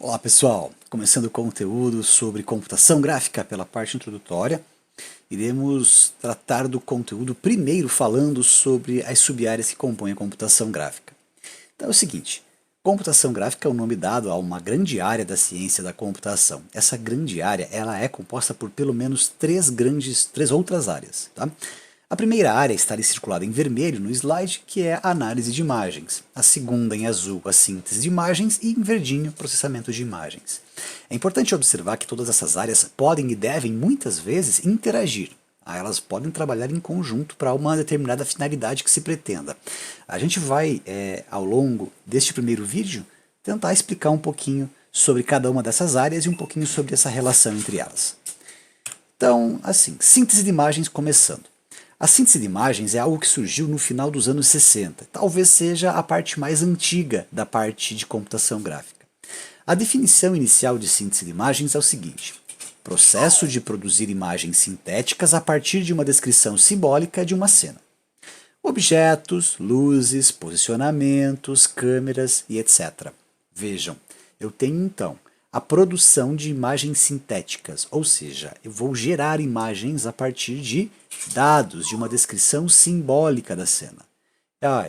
Olá pessoal, começando o conteúdo sobre computação gráfica pela parte introdutória. Iremos tratar do conteúdo primeiro falando sobre as sub-áreas que compõem a computação gráfica. Então é o seguinte, computação gráfica é o nome dado a uma grande área da ciência da computação. Essa grande área ela é composta por pelo menos três outras áreas. Tá? A primeira área está ali circulada em vermelho no slide, que é a análise de imagens. A segunda, em azul, a síntese de imagens e em verdinho, processamento de imagens. É importante observar que todas essas áreas podem e devem, muitas vezes, interagir. Elas podem trabalhar em conjunto para uma determinada finalidade que se pretenda. A gente vai, ao longo deste primeiro vídeo, tentar explicar um pouquinho sobre cada uma dessas áreas e um pouquinho sobre essa relação entre elas. Então, assim, síntese de imagens começando. A síntese de imagens é algo que surgiu no final dos anos 60. Talvez seja a parte mais antiga da parte de computação gráfica. A definição inicial de síntese de imagens é o seguinte: processo de produzir imagens sintéticas a partir de uma descrição simbólica de uma cena. Objetos, luzes, posicionamentos, câmeras e etc. Vejam, eu tenho então a produção de imagens sintéticas, ou seja, eu vou gerar imagens a partir de dados, de uma descrição simbólica da cena.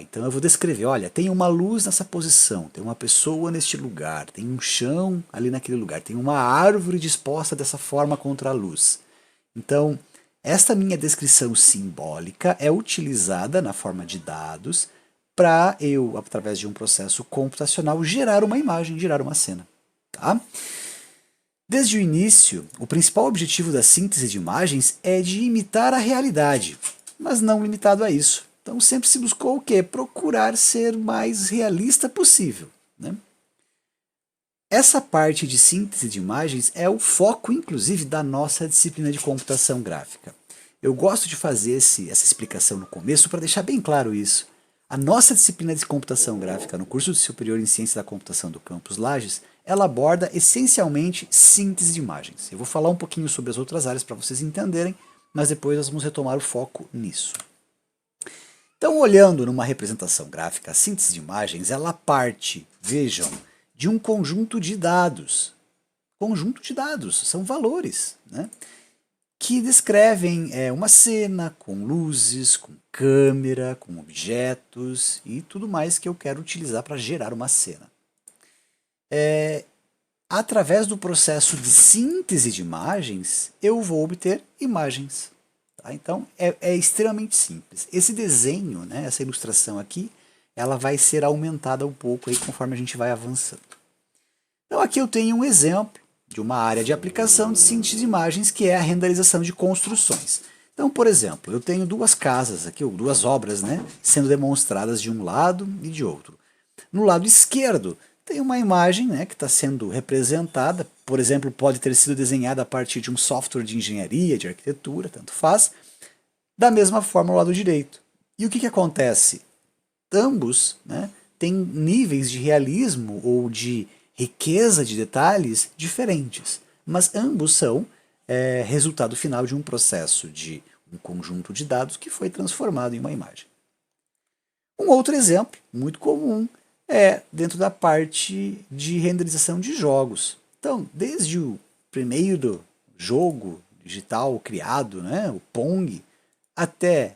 Então eu vou descrever, olha, tem uma luz nessa posição, tem uma pessoa neste lugar, tem um chão ali naquele lugar, tem uma árvore disposta dessa forma contra a luz. Então, esta minha descrição simbólica é utilizada na forma de dados para eu, através de um processo computacional, gerar uma imagem, gerar uma cena. Tá? Desde o início, o principal objetivo da síntese de imagens é de imitar a realidade, mas não limitado a isso. Então sempre se buscou o quê? Procurar ser o mais realista possível. Né? Essa parte de síntese de imagens é o foco, inclusive, da nossa disciplina de computação gráfica. Eu gosto de fazer essa explicação no começo para deixar bem claro isso. A nossa disciplina de computação gráfica no curso superior em ciência da computação do campus Lages, ela aborda essencialmente síntese de imagens. Eu vou falar um pouquinho sobre as outras áreas para vocês entenderem, mas depois nós vamos retomar o foco nisso. Então, olhando numa representação gráfica, a síntese de imagens, ela parte, vejam, de um conjunto de dados. Conjunto de dados, são valores, né? Que descrevem uma cena com luzes, com câmera, com objetos e tudo mais que eu quero utilizar para gerar uma cena. Através do processo de síntese de imagens, eu vou obter imagens. Tá? Então, é extremamente simples. Esse desenho, né, essa ilustração aqui, ela vai ser aumentada um pouco aí conforme a gente vai avançando. Então, aqui eu tenho um exemplo de uma área de aplicação de síntese de imagens, que é a renderização de construções. Então, por exemplo, eu tenho duas casas aqui, ou duas obras, né, sendo demonstradas de um lado e de outro. No lado esquerdo, tem uma imagem, né, que está sendo representada, por exemplo, pode ter sido desenhada a partir de um software de engenharia, de arquitetura, tanto faz, da mesma forma ao lado direito. E o que acontece? Ambos, né, têm níveis de realismo ou de riqueza de detalhes diferentes, mas ambos são resultado final de um processo de um conjunto de dados que foi transformado em uma imagem. Um outro exemplo, muito comum, é dentro da parte de renderização de jogos. Então, desde o primeiro jogo digital criado, né, o Pong, até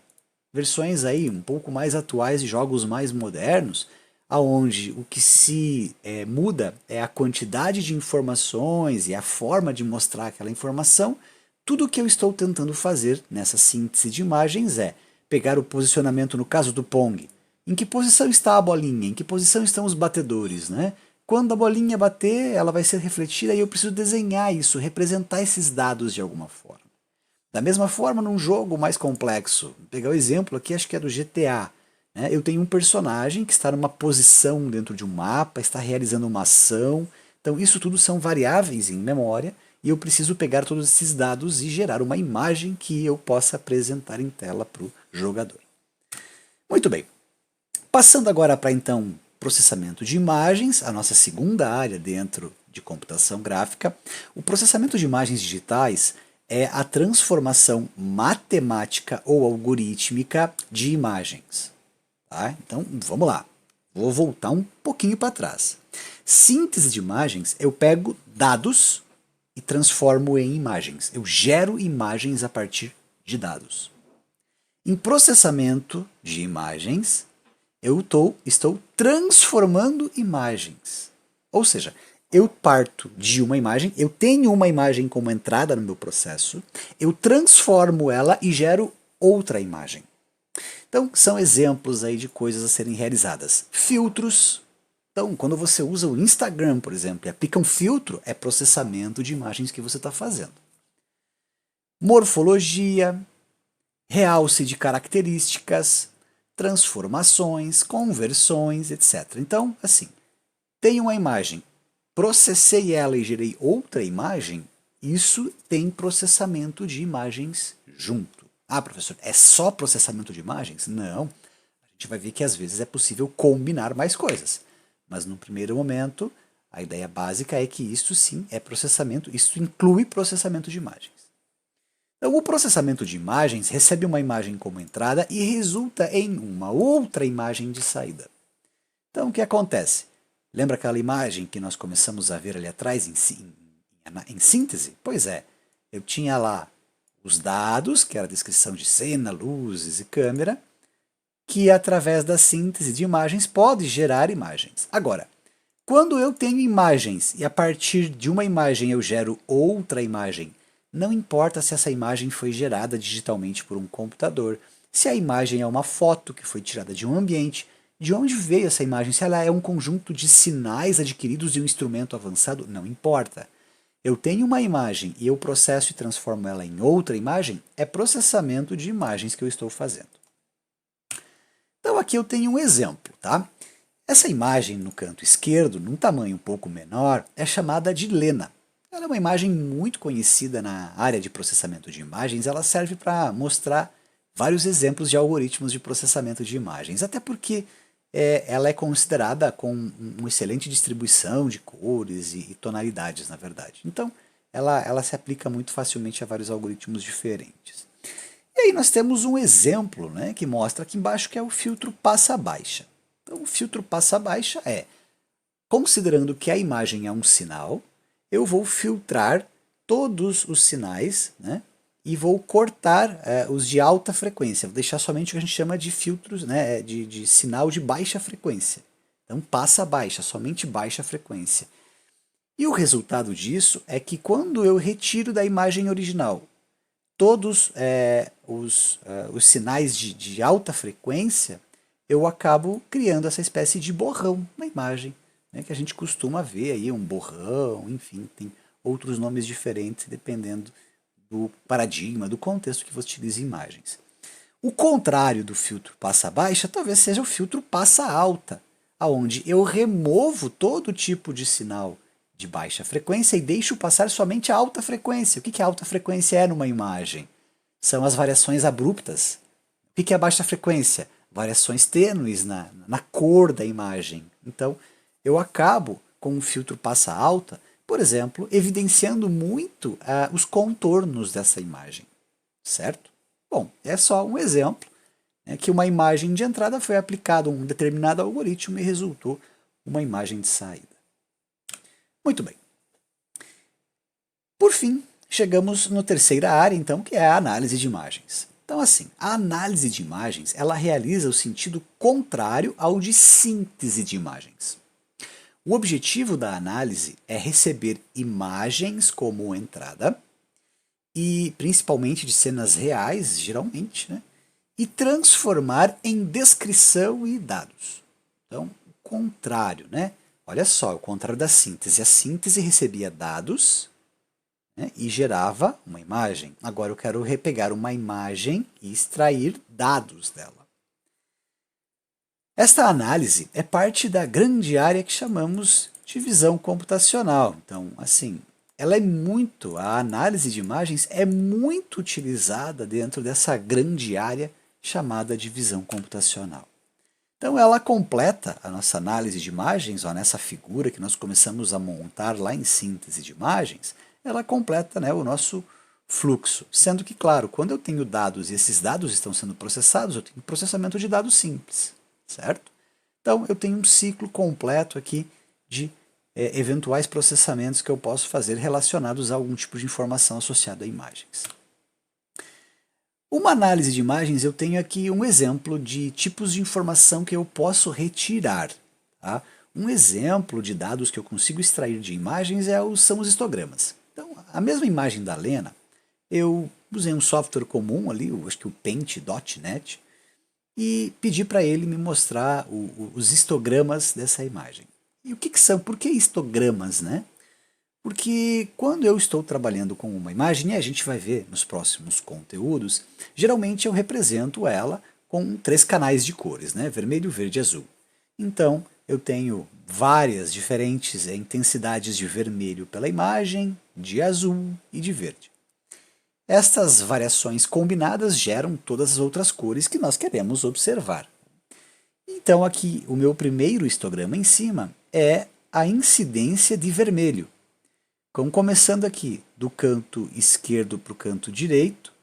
versões aí um pouco mais atuais de jogos mais modernos, aonde o que se muda é a quantidade de informações e a forma de mostrar aquela informação. Tudo o que eu estou tentando fazer nessa síntese de imagens é pegar o posicionamento, no caso do Pong, em que posição está a bolinha, em que posição estão os batedores, né? Quando a bolinha bater, ela vai ser refletida e eu preciso desenhar isso, representar esses dados de alguma forma. Da mesma forma, num jogo mais complexo, vou pegar o exemplo aqui, acho que é do GTA, eu tenho um personagem que está numa posição dentro de um mapa, está realizando uma ação. Então isso tudo são variáveis em memória e eu preciso pegar todos esses dados e gerar uma imagem que eu possa apresentar em tela para o jogador. Muito bem. Passando agora para então processamento de imagens, a nossa segunda área dentro de computação gráfica. O processamento de imagens digitais é a transformação matemática ou algorítmica de imagens. Tá? Então, vamos lá. Vou voltar um pouquinho para trás. Síntese de imagens, eu pego dados e transformo em imagens. Eu gero imagens a partir de dados. Em processamento de imagens, eu estou transformando imagens. Ou seja, eu parto de uma imagem, eu tenho uma imagem como entrada no meu processo, eu transformo ela e gero outra imagem. Então, são exemplos aí de coisas a serem realizadas. Filtros. Então, quando você usa o Instagram, por exemplo, e aplica um filtro, é processamento de imagens que você está fazendo. Morfologia, realce de características, transformações, conversões, etc. Então, assim, tenho uma imagem, processei ela e gerei outra imagem, isso tem processamento de imagens junto. Ah, professor, é só processamento de imagens? Não. A gente vai ver que às vezes é possível combinar mais coisas. Mas no primeiro momento, a ideia básica é que isso sim é processamento, isso inclui processamento de imagens. Então, o processamento de imagens recebe uma imagem como entrada e resulta em uma outra imagem de saída. Então, o que acontece? Lembra aquela imagem que nós começamos a ver ali atrás em síntese? Pois é, eu tinha lá os dados, que era a descrição de cena, luzes e câmera, que através da síntese de imagens pode gerar imagens. Agora, quando eu tenho imagens e a partir de uma imagem eu gero outra imagem, não importa se essa imagem foi gerada digitalmente por um computador, se a imagem é uma foto que foi tirada de um ambiente, de onde veio essa imagem, se ela é um conjunto de sinais adquiridos de um instrumento avançado, não importa. Eu tenho uma imagem e eu processo e transformo ela em outra imagem, é processamento de imagens que eu estou fazendo. Então aqui eu tenho um exemplo, tá? Essa imagem no canto esquerdo, num tamanho um pouco menor, é chamada de Lena. Ela é uma imagem muito conhecida na área de processamento de imagens, ela serve para mostrar vários exemplos de algoritmos de processamento de imagens, até porque ela é considerada com uma excelente distribuição de cores e tonalidades, na verdade. Então, ela se aplica muito facilmente a vários algoritmos diferentes. E aí nós temos um exemplo, né, que mostra aqui embaixo que é o filtro passa-baixa. Então, o filtro passa-baixa é, considerando que a imagem é um sinal, eu vou filtrar todos os sinais, né, e vou cortar os de alta frequência, vou deixar somente o que a gente chama de filtros, né, de sinal de baixa frequência. Então, passa-baixa, somente baixa frequência. E o resultado disso é que quando eu retiro da imagem original todos os sinais de alta frequência, eu acabo criando essa espécie de borrão na imagem, né, que a gente costuma ver aí, um borrão, enfim, tem outros nomes diferentes dependendo do paradigma, do contexto que você utiliza em imagens. O contrário do filtro passa-baixa talvez seja o filtro passa-alta, aonde eu removo todo tipo de sinal de baixa frequência e deixo passar somente a alta frequência. O que a alta frequência é numa imagem? São as variações abruptas. O que é a baixa frequência? Variações tênues na cor da imagem. Então, eu acabo com um filtro passa-alta, por exemplo, evidenciando muito os contornos dessa imagem, certo? Bom, é só um exemplo, né, que uma imagem de entrada foi aplicado a um determinado algoritmo e resultou uma imagem de saída. Muito bem. Por fim, chegamos na terceira área, então, que é a análise de imagens. Então, assim, a análise de imagens, ela realiza o sentido contrário ao de síntese de imagens. O objetivo da análise é receber imagens como entrada, e principalmente de cenas reais, geralmente, né? E transformar em descrição e dados. Então, o contrário, né? Olha só, o contrário da síntese. A síntese recebia dados, né, e gerava uma imagem. Agora eu quero pegar uma imagem e extrair dados dela. Esta análise é parte da grande área que chamamos de visão computacional. Então, assim, a análise de imagens é muito utilizada dentro dessa grande área chamada de visão computacional. Então ela completa a nossa análise de imagens, ó, nessa figura que nós começamos a montar lá em síntese de imagens, ela completa, né, o nosso fluxo. Sendo que, claro, quando eu tenho dados e esses dados estão sendo processados, eu tenho processamento de dados simples, certo? Então eu tenho um ciclo completo aqui de eventuais processamentos que eu posso fazer relacionados a algum tipo de informação associada a imagens. Uma análise de imagens, eu tenho aqui um exemplo de tipos de informação que eu posso retirar. Tá? Um exemplo de dados que eu consigo extrair de imagens são os histogramas. Então, a mesma imagem da Lena, eu usei um software comum ali, acho que o Paint.net, e pedi para ele me mostrar os histogramas dessa imagem. E o que são? Por que histogramas, né? Porque quando eu estou trabalhando com uma imagem, e a gente vai ver nos próximos conteúdos, geralmente eu represento ela com 3 canais de cores, né? Vermelho, verde e azul. Então, eu tenho várias diferentes intensidades de vermelho pela imagem, de azul e de verde. Estas variações combinadas geram todas as outras cores que nós queremos observar. Então aqui o meu primeiro histograma em cima é a incidência de vermelho. Começando aqui do canto esquerdo para o canto direito,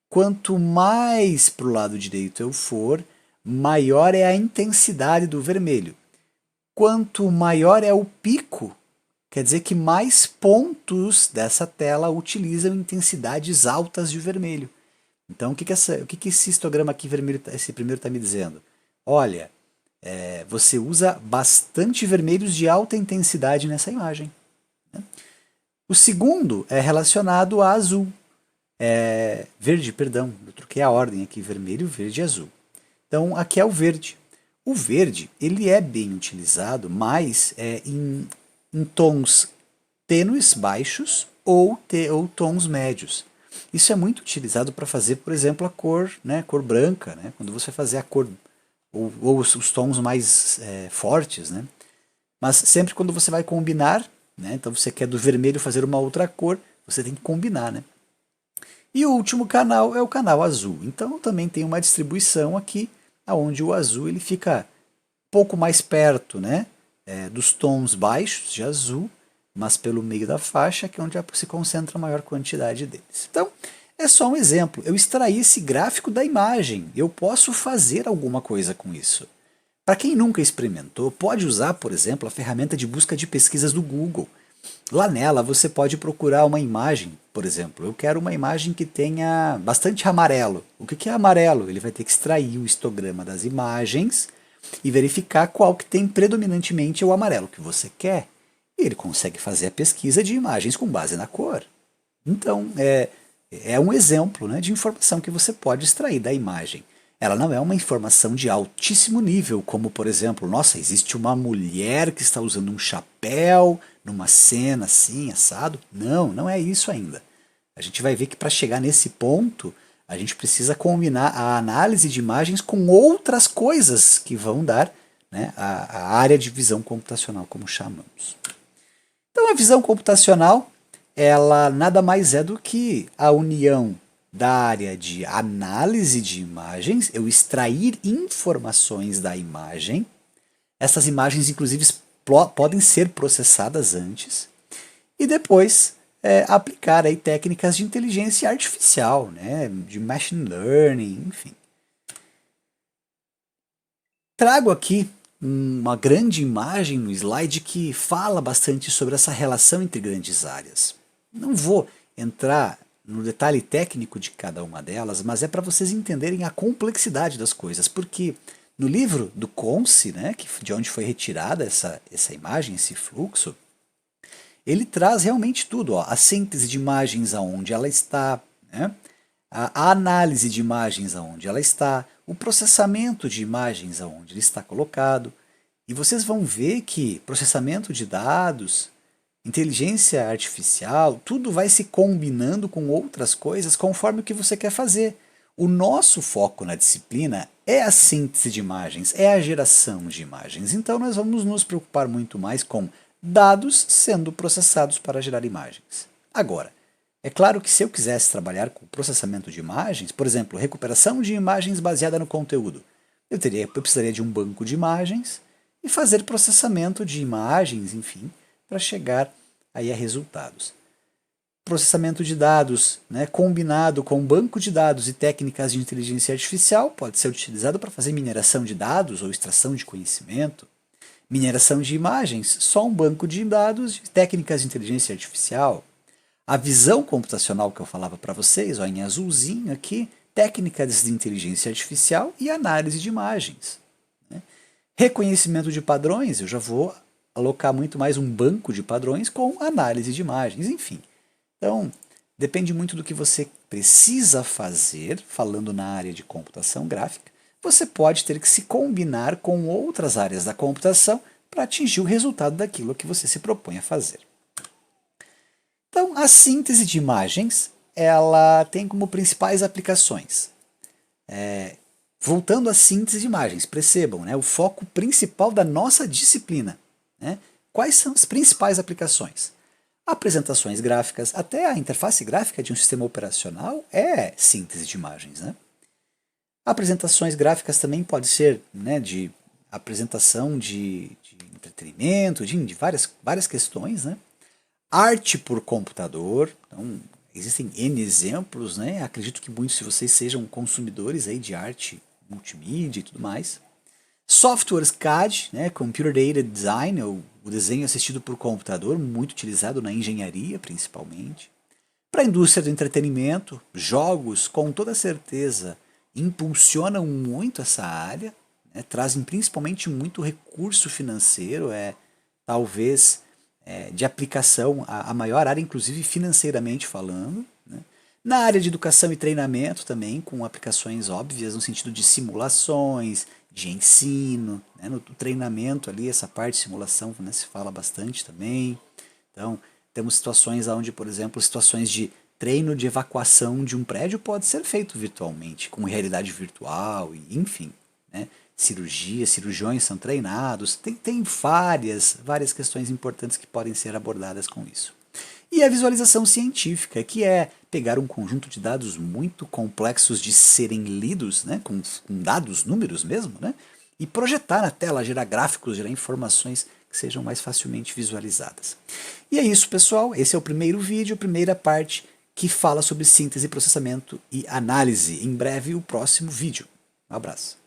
quanto mais para o lado direito eu for, maior é a intensidade do vermelho. Quanto maior é o pico, quer dizer que mais pontos dessa tela utilizam intensidades altas de vermelho. Então, o que esse histograma aqui vermelho, esse primeiro está me dizendo? Olha, você usa bastante vermelhos de alta intensidade nessa imagem. Né? O segundo é relacionado a azul. Verde, perdão, eu troquei a ordem aqui, vermelho, verde e azul. Então, aqui é o verde. O verde, ele é bem utilizado, mas em tons tênues, baixos, ou tons médios. Isso é muito utilizado para fazer, por exemplo, a cor, né, cor branca, né, quando você fazer a cor, ou os tons mais fortes. Né? Mas sempre quando você vai combinar, né, então você quer do vermelho fazer uma outra cor, você tem que combinar. Né? E o último canal é o canal azul. Então também tem uma distribuição aqui, onde o azul ele fica um pouco mais perto, né, dos tons baixos de azul, mas pelo meio da faixa, que é onde se concentra a maior quantidade deles. Então, é só um exemplo. Eu extraí esse gráfico da imagem. Eu posso fazer alguma coisa com isso. Para quem nunca experimentou, pode usar, por exemplo, a ferramenta de busca de pesquisas do Google. Lá nela você pode procurar uma imagem, por exemplo, eu quero uma imagem que tenha bastante amarelo. O que é amarelo? Ele vai ter que extrair o histograma das imagens e verificar qual que tem predominantemente o amarelo que você quer. E ele consegue fazer a pesquisa de imagens com base na cor. Então, é um exemplo, né, de informação que você pode extrair da imagem. Ela não é uma informação de altíssimo nível, como, por exemplo, nossa, existe uma mulher que está usando um chapéu numa cena assim, assado. Não, não é isso ainda. A gente vai ver que para chegar nesse ponto, a gente precisa combinar a análise de imagens com outras coisas que vão dar, né, a área de visão computacional, como chamamos. Então a visão computacional, ela nada mais é do que a união da área de análise de imagens, eu extrair informações da imagem. Essas imagens, inclusive, podem ser processadas antes e depois aplicar aí técnicas de inteligência artificial, né, de machine learning, enfim. Trago aqui uma grande imagem no slide que fala bastante sobre essa relação entre grandes áreas. Não vou entrar no detalhe técnico de cada uma delas, mas é para vocês entenderem a complexidade das coisas, porque no livro do Conce, né, de onde foi retirada essa imagem, esse fluxo, ele traz realmente tudo, ó, a síntese de imagens aonde ela está, né, a análise de imagens aonde ela está, o processamento de imagens aonde ele está colocado, e vocês vão ver que processamento de dados, inteligência artificial, tudo vai se combinando com outras coisas conforme o que você quer fazer. O nosso foco na disciplina é a síntese de imagens, é a geração de imagens. Então nós vamos nos preocupar muito mais com dados sendo processados para gerar imagens. Agora, é claro que se eu quisesse trabalhar com processamento de imagens, por exemplo, recuperação de imagens baseada no conteúdo, eu precisaria de um banco de imagens e fazer processamento de imagens, enfim, para chegar aí a resultados. processamento de dados, né, combinado com banco de dados e técnicas de inteligência artificial, pode ser utilizado para fazer mineração de dados ou extração de conhecimento. Mineração de imagens, só um banco de dados e técnicas de inteligência artificial. A visão computacional que eu falava para vocês, ó, em azulzinho aqui, técnicas de inteligência artificial e análise de imagens. Né? Reconhecimento de padrões, eu já vou alocar muito mais um banco de padrões com análise de imagens, enfim. Então, depende muito do que você precisa fazer, falando na área de computação gráfica. Você pode ter que se combinar com outras áreas da computação para atingir o resultado daquilo que você se propõe a fazer. Então, a síntese de imagens, ela tem como principais aplicações. Voltando à síntese de imagens, percebam, né, o foco principal da nossa disciplina. Né? Quais são as principais aplicações? Apresentações gráficas, até a interface gráfica de um sistema operacional é síntese de imagens. Né? Apresentações gráficas também pode ser, né, de apresentação de entretenimento, de várias questões. Né? Arte por computador, então existem N exemplos, né? Acredito que muitos de vocês sejam consumidores aí de arte multimídia e tudo mais. Softwares CAD, né? Computer Aided Design, o desenho assistido por computador, muito utilizado na engenharia principalmente. Para a indústria do entretenimento, jogos com toda certeza impulsionam muito essa área, né? Trazem principalmente muito recurso financeiro, talvez de aplicação, a maior área, inclusive financeiramente falando. Né? Na área de educação e treinamento também, com aplicações óbvias no sentido de simulações, de ensino, né? No treinamento ali, essa parte de simulação, né, se fala bastante também. Então, temos situações onde, por exemplo, situações de treino de evacuação de um prédio pode ser feito virtualmente, com realidade virtual, enfim, né? Cirurgiões são treinados, tem várias questões importantes que podem ser abordadas com isso. E a visualização científica, que é pegar um conjunto de dados muito complexos de serem lidos, né, com dados, números mesmo, né, e projetar na tela, gerar gráficos, gerar informações que sejam mais facilmente visualizadas. E é isso, pessoal. Esse é o primeiro vídeo, a primeira parte que fala sobre síntese, processamento e análise. Em breve, o próximo vídeo. Um abraço.